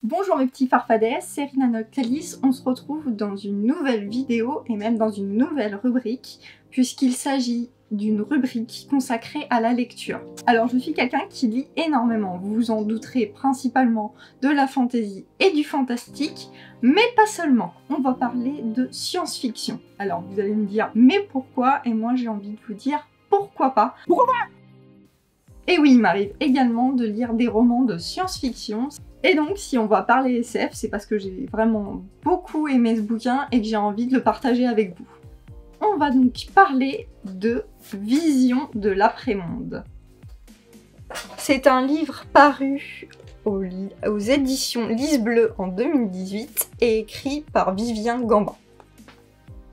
Bonjour mes petits farfadets, c'est Rina Noctalis. On se retrouve dans une nouvelle vidéo et même dans une nouvelle rubrique puisqu'il s'agit d'une rubrique consacrée à la lecture. Alors je suis quelqu'un qui lit énormément, vous vous en douterez, principalement de la fantasy et du fantastique, mais pas seulement. On va parler de science-fiction. Alors vous allez me dire mais pourquoi? Et moi j'ai envie de vous dire pourquoi pas. Pourquoi pas? Et oui, il m'arrive également de lire des romans de science-fiction. Et donc, si on va parler SF, c'est parce que j'ai vraiment beaucoup aimé ce bouquin et que j'ai envie de le partager avec vous. On va donc parler de Vision de l'après-monde. C'est un livre paru aux éditions Lys Bleu en 2018 et écrit par Vivien Gambin.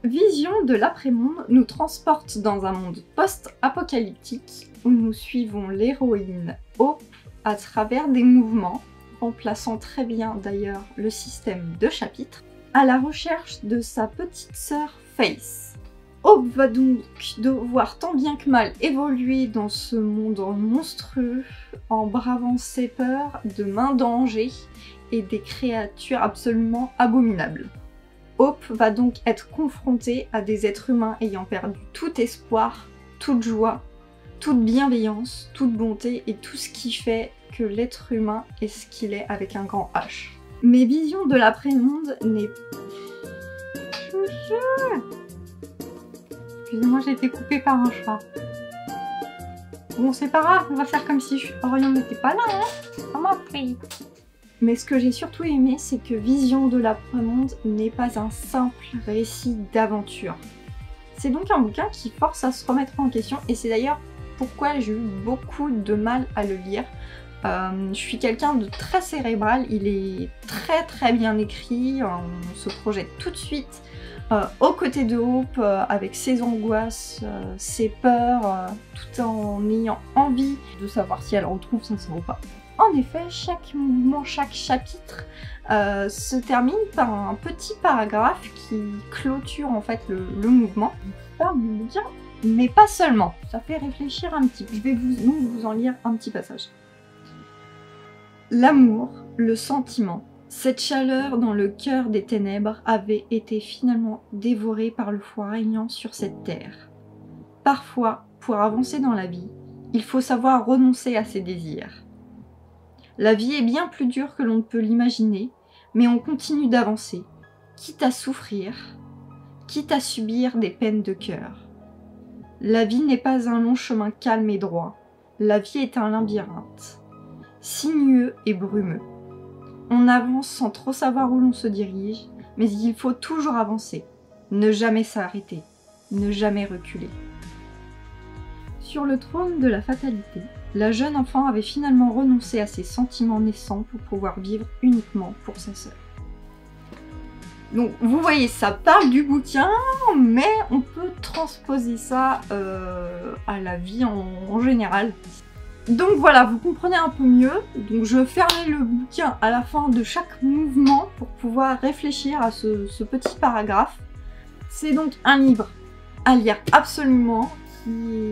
Vision de l'après-monde nous transporte dans un monde post-apocalyptique où nous suivons l'héroïne Hope à travers des mouvements, remplaçant très bien d'ailleurs le système de chapitres, à la recherche de sa petite sœur Faith. Hope va donc devoir tant bien que mal évoluer dans ce monde monstrueux en bravant ses peurs de mains danger et des créatures absolument abominables. Hope va donc être confrontée à des êtres humains ayant perdu tout espoir, toute joie, toute bienveillance, toute bonté et tout ce qui fait que l'être humain est ce qu'il est avec un grand H. Mais Vision de l'après-monde n'est... Excusez-moi, j'ai été coupée par un chat. Bon, c'est pas grave, on va faire comme si Orion n'était pas là, hein. On m'a pris. Mais ce que j'ai surtout aimé, c'est que Vision de l'après-monde n'est pas un simple récit d'aventure. C'est donc un bouquin qui force à se remettre en question, et c'est d'ailleurs pourquoi j'ai eu beaucoup de mal à le lire. Je suis quelqu'un de très cérébral, il est très bien écrit, on se projette tout de suite aux côtés de Hope, avec ses angoisses, ses peurs, tout en ayant envie de savoir si elle retrouve son cerveau ou pas. En effet, chaque mouvement, chaque chapitre se termine par un petit paragraphe qui clôture en fait le mouvement. Il parle du bouquin, mais pas seulement. Ça fait réfléchir un petit peu. Je vais vous en lire un petit passage. L'amour, le sentiment, cette chaleur dans le cœur des ténèbres avait été finalement dévorée par le froid régnant sur cette terre. Parfois, pour avancer dans la vie, il faut savoir renoncer à ses désirs. La vie est bien plus dure que l'on ne peut l'imaginer, mais on continue d'avancer, quitte à souffrir, quitte à subir des peines de cœur. La vie n'est pas un long chemin calme et droit, la vie est un labyrinthe, sinueux et brumeux. On avance sans trop savoir où l'on se dirige, mais il faut toujours avancer, ne jamais s'arrêter, ne jamais reculer. Sur le trône de la fatalité, la jeune enfant avait finalement renoncé à ses sentiments naissants pour pouvoir vivre uniquement pour sa sœur. Donc vous voyez, ça parle du bouquin, mais on peut transposer ça à la vie en général. Donc voilà, vous comprenez un peu mieux. Donc je fermais le bouquin à la fin de chaque mouvement pour pouvoir réfléchir à ce petit paragraphe. C'est donc un livre à lire absolument.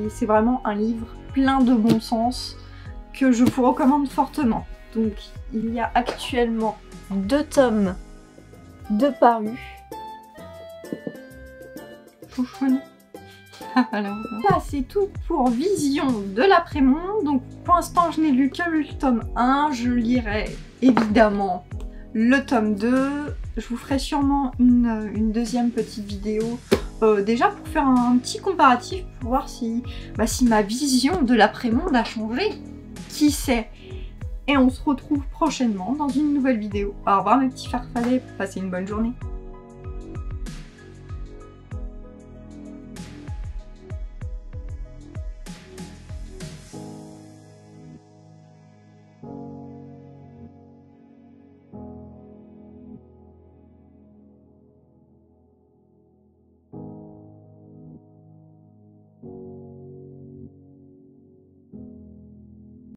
C'est vraiment un livre plein de bon sens que je vous recommande fortement. Donc il y a actuellement 2 tomes de parus. Chouchoune. Alors, là c'est tout pour Vision de l'après-monde. Donc pour l'instant je n'ai lu que le tome 1, je lirai évidemment le tome 2. Je vous ferai sûrement une deuxième petite vidéo déjà pour faire un petit comparatif pour voir si ma vision de l'après-monde a changé. Qui sait? Et on se retrouve prochainement dans une nouvelle vidéo. Au revoir mes petits farfadets, passez une bonne journée.